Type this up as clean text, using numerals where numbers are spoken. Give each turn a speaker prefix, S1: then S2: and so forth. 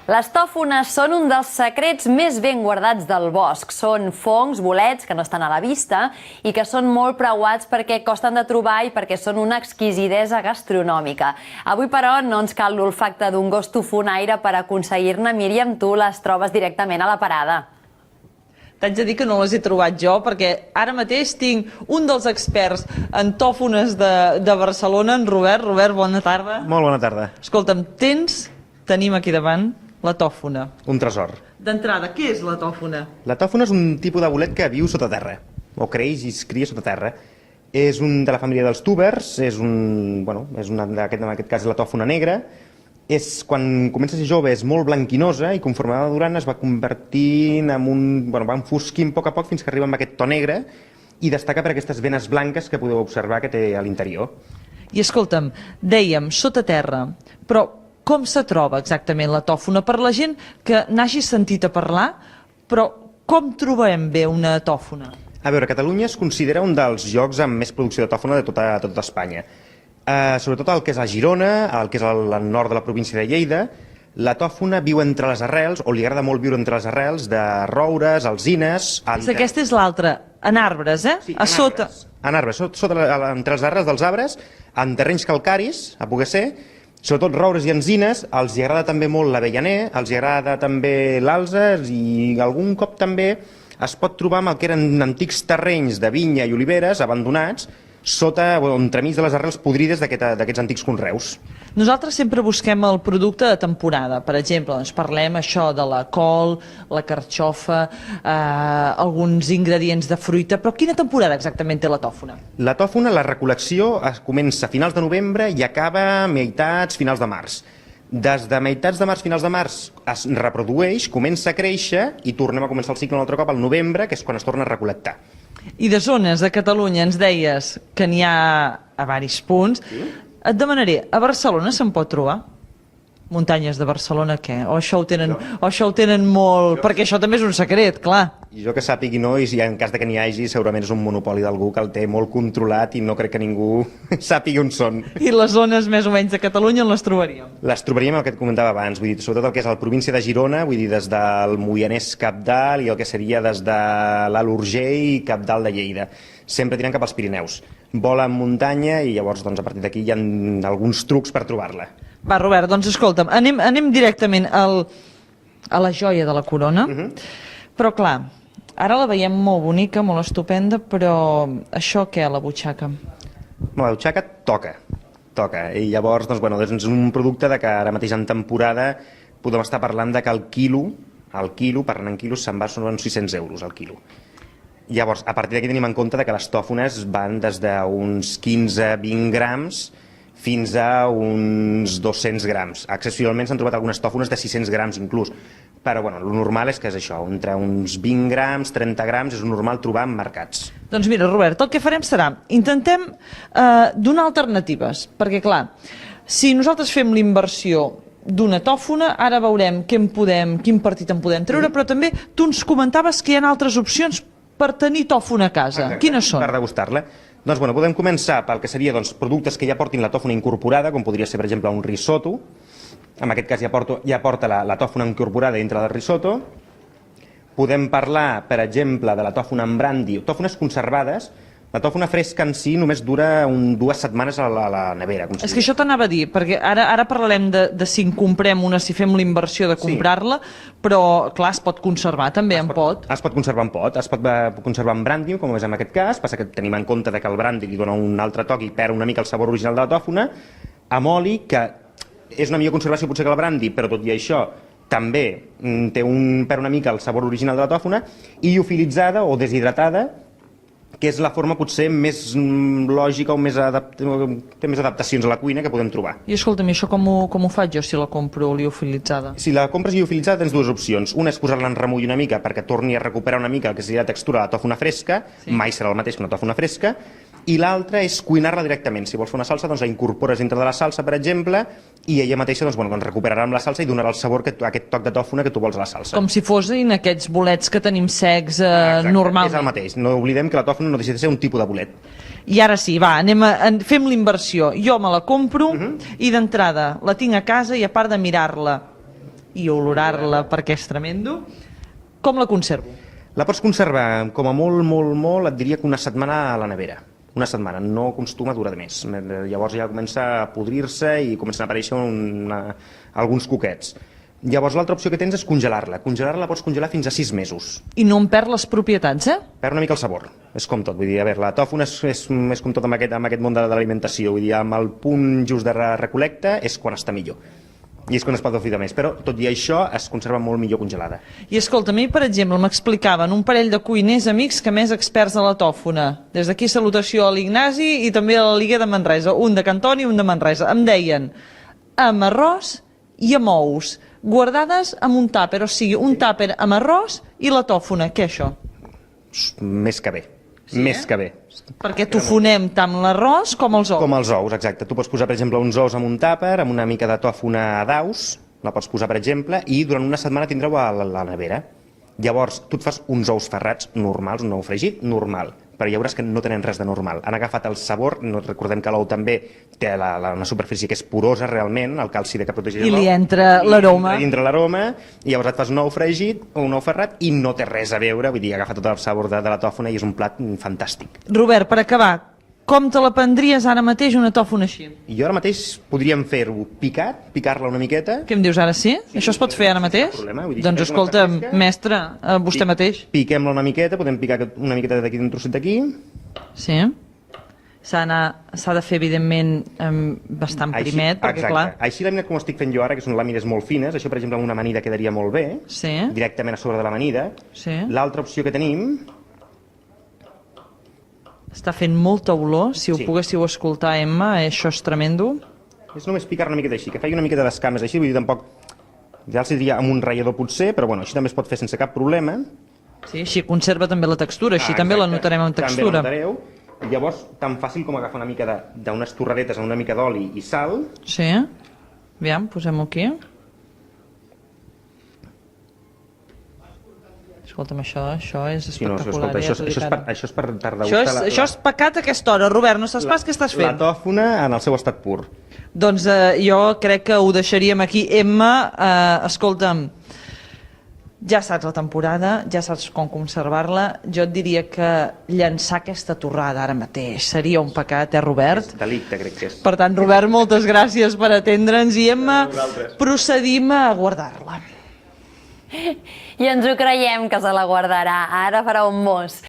S1: Les tòfones són un dels secrets més ben guardats del bosc. Són fongs, bolets, que no estan a la vista i que són molt preuats perquè costen de trobar i perquè són una exquisidesa gastronòmica. Avui, però, no ens cal l'olfacte d'un gos tofonaire per aconseguir-ne. Míriam, tu les trobes directament a la parada.
S2: T'haig de dir que no les he trobat jo, perquè ara mateix tinc un dels experts en tòfones de Barcelona, en Robert. Robert, bona tarda.
S3: Molt bona tarda.
S2: Escolta'm, tenim aquí davant la tòfona.
S3: Un tresor.
S2: D'entrada, què és la tòfona?
S3: La tòfona és un tipus de bolet que viu sota terra, o creix i es cria sota terra. És un de la família dels tubers, en aquest cas és la tòfona negra. Quan comença a ser jove és molt blanquinosa i conforme va durant es va convertint va enfosquint a poc fins que arriba amb aquest to negre i destaca per aquestes venes blanques que podeu observar que té a l'interior.
S2: I escolta'm, dèiem sota terra, però com se troba exactament la tòfona? Per la gent que n'hagi sentit a parlar, però com trobem bé una tòfona?
S3: A veure, Catalunya es considera un dels llocs amb més producció de tòfona de tota Espanya. Sobretot el que és a Girona, el que és al nord de la província de Lleida, la tòfona viu entre les arrels, o li agrada molt viure entre les arrels de roures, alzines...
S2: Aquesta és l'altra, en arbres, eh?
S3: Sí,
S2: a sota.
S3: En arbres, entre les arrels dels arbres, en terrenys calcaris, a poder ser, sobretot roures i alzines. Els hi agrada també molt l'avellaner, els hi agrada també l'alze i algun cop també es pot trobar amb el que eren antics terrenys de vinya i oliveres abandonats entremig de les arrels podrides d'aquests antics conreus.
S2: Nosaltres sempre busquem el producte de temporada. Per exemple, parlem això de la col, la carxofa, alguns ingredients de fruita, però quina temporada exactament té la tòfona?
S3: La tòfona, la recol·lecció comença a finals de novembre i acaba a meitats, finals de març. Des de meitats de març, finals de març, es reprodueix, comença a créixer i tornem a començar el cicle un altre cop al novembre, que és quan es torna a recol·lectar.
S2: I de zones de Catalunya ens deies que n'hi ha a diversos punts. Sí? Et demanaré, a Barcelona se'n pot trobar? Muntanyes de Barcelona, què? O això ho tenen molt... Perquè això també és un secret, clar.
S3: I jo que sàpigui no, i en cas de que n'hi hagi, segurament és un monopoli d'algú que el té molt controlat i no crec que ningú sàpigui on són.
S2: I les zones més o menys de Catalunya on les trobaríem?
S3: Les trobaríem el que et comentava abans, vull dir, sobretot el que és la província de Girona, vull dir, des del Moianès cap dalt i el que seria des de l'Alt Urgell cap dalt de Lleida. Sempre tirant cap als Pirineus. Vola en muntanya i llavors a partir d'aquí hi ha alguns trucs per trobar-la.
S2: Va, Robert, doncs escolta'm, anem directament a la joia de la corona, però clar, ara la veiem molt bonica, molt estupenda, però això què, la butxaca?
S3: La butxaca toca, i llavors és un producte que ara mateix en temporada podem estar parlant que el quilo, parlant en quilos, se'n va són 600 euros al quilo. Llavors, a partir d'aquí tenim en compte que les tòfones van des d'uns 15-20 grams fins a uns 200 grams. Excepcionalment s'han trobat algunes tòfones de 600 grams inclús, però el normal és que és això, entre uns 20 grams, 30 grams, és normal trobar en mercats.
S2: Doncs mira, Robert, el que farem serà, intentem donar alternatives, perquè clar, si nosaltres fem la inversió d'una tòfona, ara veurem quin partit en podem treure, però també tu ens comentaves que hi ha altres opcions per tenir tòfona a casa.
S3: Exacte.
S2: Quines són?
S3: Per degustar-la. Doncs podem començar pel que seria productes que ja portin la tòfona incorporada, com podria ser, per exemple, un risotto. En aquest cas ja porta la tòfona incorporada dintre del risotto. Podem parlar, per exemple, de la tòfona amb brandi, tòfones conservades. La tòfona fresca en si només dura 2 setmanes a la nevera.
S2: És que això t'anava a dir, perquè ara parlarem de si en comprem una, si fem la inversió de comprar-la, però clar, es pot conservar també en pot.
S3: Es pot conservar en pot, es pot conservar en brandi, com és en aquest cas, passa que tenim en compte que el brandi li dona un altre toc i perd una mica el sabor original de la tòfona, amb oli, que és una millor conservació potser que el brandi, però tot i això també perd una mica el sabor original de la tòfona, i liofilitzada o deshidratada, que és la forma potser més lògica o té més adaptacions a la cuina que podem trobar.
S2: I escolta'm, això com ho faig jo si la compro liofilitzada?
S3: Si la compres liofilitzada tens 2 opcions. Una és posar-la en remull una mica perquè torni a recuperar una mica el que seria la textura de la tòfona fresca, mai serà el mateix que una tòfona fresca, i l'altra és cuinar-la directament. Si vols fer una salsa, la incorpores dintre de la salsa, per exemple, i ella mateixa recuperarà amb la salsa i donarà el sabor, aquest toc de tòfona que tu vols a la salsa.
S2: Com si fossin aquests bolets que tenim secs normalment.
S3: És el mateix. No oblidem que la tòfona no deixa de ser un tipus de bolet.
S2: I ara sí, va, fem la inversió. Jo me la compro i d'entrada la tinc a casa i a part de mirar-la i olorar-la perquè és tremendo. Com la conservo?
S3: La pots conservar com a molt, et diria que una setmana a la nevera. Una setmana, no acostuma a durar més. Llavors ja comença a podrir-se i comencen a aparèixer alguns coquets. Llavors l'altra opció que tens és congelar-la. Congelar-la pots congelar fins a 6 mesos.
S2: I no en perd les propietats,
S3: Perd una mica el sabor, és com tot. Vull dir, a veure, la tòfona és com tot amb aquest món de l'alimentació. Vull dir, amb el punt just de recol·lecta és quan està millor. I és quan es pot oferir més, però tot i això es conserva molt millor congelada.
S2: I escolta, a mi, per exemple, m'explicaven un parell de cuiners amics que més experts de la tòfona. Des d'aquí salutació a l'Ignasi i també a la Liga de Manresa, un de Cantoni i un de Manresa. Em deien, amb arròs i amb ous, guardades amb un tàper, o sigui, un tàper amb arròs i la tòfona. Què és això?
S3: Més que bé, més que bé.
S2: Perquè tofonem tant l'arròs com els ous.
S3: Com els ous, exacte. Tu pots posar, per exemple, uns ous en un tàper, amb una mica de tòfona a daus, la pots posar, per exemple, i durant una setmana tindreu a la nevera. Llavors, tu et fas uns ous ferrats normals, un ou fregit normal, però ja veuràs que no tenen res de normal. Han agafat el sabor, recordem que l'ou també té una superfície que és porosa realment, el calci que protegeix l'ou.
S2: I li entra l'aroma.
S3: I entra l'aroma, i llavors et fas un ou fregit o un ou ferrat i no té res a veure, vull dir, agafa tot el sabor de la tòfona i és un plat fantàstic.
S2: Robert, per acabar, com te la prendries ara mateix una tòfona així?
S3: I jo ara mateix podríem fer-ho picar-la una miqueta.
S2: Què em dius ara, sí? Això es pot fer ara mateix?
S3: Problema, vull dir,
S2: Doncs
S3: si tens una
S2: escolta,
S3: fresca,
S2: mestre, vostè mateix.
S3: Piquem-la una miqueta, podem picar una miqueta d'aquí d'un trosset d'aquí.
S2: Sí. S'ha de fer, evidentment, bastant primet, perquè, clar...
S3: Així làmina com ho estic fent jo ara, que són làmines molt fines, això, per exemple, amb una amanida quedaria molt bé,
S2: Sí.
S3: directament a sobre de l'amanida.
S2: Sí.
S3: L'altra opció que tenim...
S2: Està fent molta olor, si ho
S3: Sí.
S2: poguéssiu escoltar, Emma, això és tremendo.
S3: És només picar una miqueta així, que faci una miqueta d'escames així, vull dir, tampoc... Ja els diria amb un ratllador potser, però bueno, així també es pot fer sense cap problema.
S2: Sí, així conserva també la textura, així també la
S3: Exacte.
S2: notarem en textura.
S3: També la notareu. Llavors, tan fàcil com agafar una mica d'unes torradetes amb una mica d'oli i sal.
S2: Sí. Aviam, posem-ho aquí. Escolta'm, això és
S3: Sí, no,
S2: espectacular.
S3: escolta, això és per tardar.
S2: Això és pecat a aquesta hora, Robert, no saps pas què estàs
S3: La
S2: fent.
S3: tòfona en el seu estat pur.
S2: Doncs jo crec que ho deixaríem aquí. Emma, escolta'm, ja saps la temporada, ja saps com conservar-la. Jo et diria que llançar aquesta torrada ara mateix seria un pecat, Robert?
S3: És delicte, crec que és.
S2: Per tant, Robert, moltes gràcies per atendre'ns i Emma, procedim a guardar-la.
S1: I ens ho creiem que se la guardarà. Ara farà un mos.